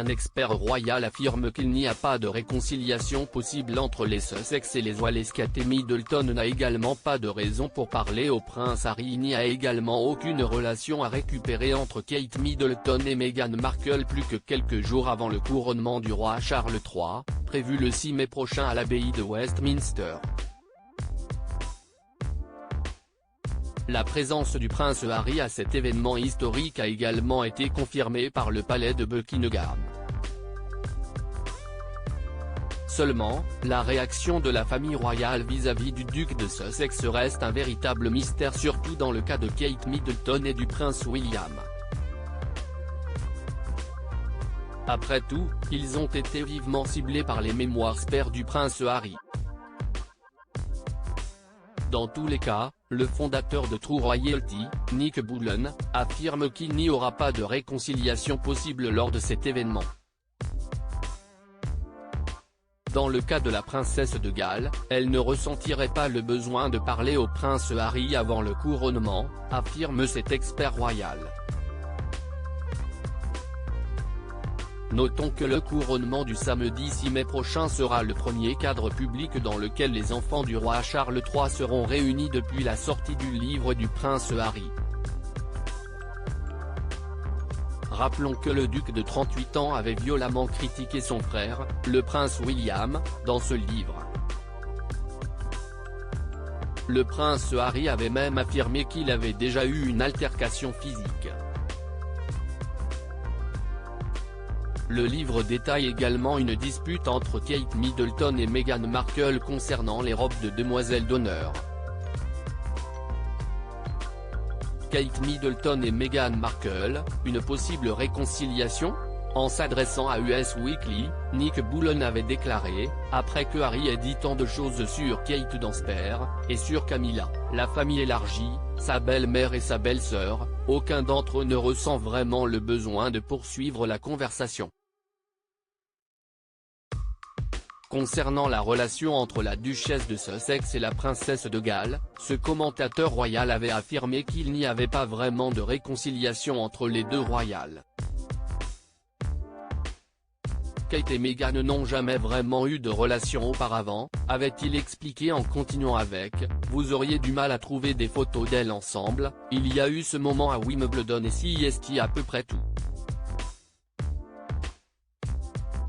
Un expert royal affirme qu'il n'y a pas de réconciliation possible entre les Sussex et les Wales. Kate Middleton n'a également pas de raison pour parler au prince Harry. Il n'y a également aucune relation à récupérer entre Kate Middleton et Meghan Markle plus que quelques jours avant le couronnement du roi Charles III, prévu le 6 mai prochain à l'abbaye de Westminster. La présence du prince Harry à cet événement historique a également été confirmée par le palais de Buckingham. Seulement, la réaction de la famille royale vis-à-vis du duc de Sussex reste un véritable mystère, surtout dans le cas de Kate Middleton et du prince William. Après tout, ils ont été vivement ciblés par les mémoires spare du prince Harry. Dans tous les cas, le fondateur de True Royalty, Nick Bullen, affirme qu'il n'y aura pas de réconciliation possible lors de cet événement. Dans le cas de la princesse de Galles, elle ne ressentirait pas le besoin de parler au prince Harry avant le couronnement, affirme cet expert royal. Notons que le couronnement du samedi 6 mai prochain sera le premier cadre public dans lequel les enfants du roi Charles III seront réunis depuis la sortie du livre du prince Harry. Rappelons que le duc de 38 ans avait violemment critiqué son frère, le prince William, dans ce livre. Le prince Harry avait même affirmé qu'il avait déjà eu une altercation physique. Le livre détaille également une dispute entre Kate Middleton et Meghan Markle concernant les robes de demoiselle d'honneur. Kate Middleton et Meghan Markle, une possible réconciliation ? En s'adressant à Us Weekly, Nick Bullen avait déclaré, après que Harry ait dit tant de choses sur Kate dans Spare, et sur Camilla, la famille élargie, sa belle-mère et sa belle-sœur, aucun d'entre eux ne ressent vraiment le besoin de poursuivre la conversation. Concernant la relation entre la duchesse de Sussex et la princesse de Galles, ce commentateur royal avait affirmé qu'il n'y avait pas vraiment de réconciliation entre les deux royales. Kate et Meghan n'ont jamais vraiment eu de relation auparavant, avait-il expliqué en continuant avec « Vous auriez du mal à trouver des photos d'elles ensemble, il y a eu ce moment à Wimbledon et c'est à peu près tout.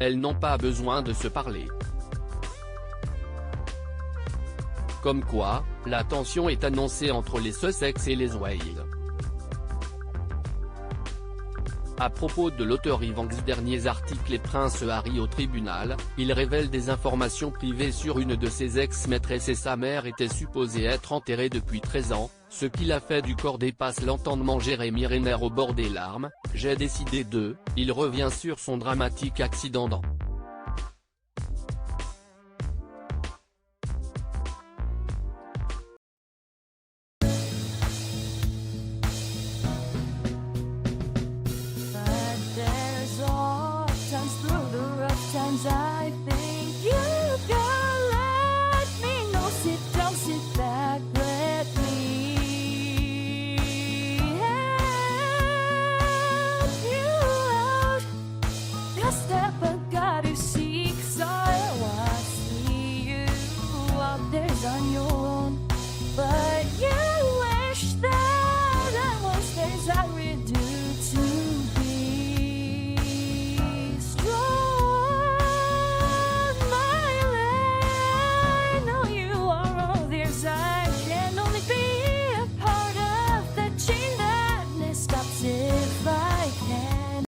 Elles n'ont pas besoin de se parler. » Comme quoi, la tension est annoncée entre les Sussex et les Wales. À propos de l'auteur Ivanx, derniers articles et prince Harry au tribunal, il révèle des informations privées sur une de ses ex-maîtresses et sa mère était supposée être enterrée depuis 13 ans, ce qu'il a fait du corps dépasse l'entendement. Jérémy Renner au bord des larmes, j'ai décidé de, il revient sur son dramatique accident dans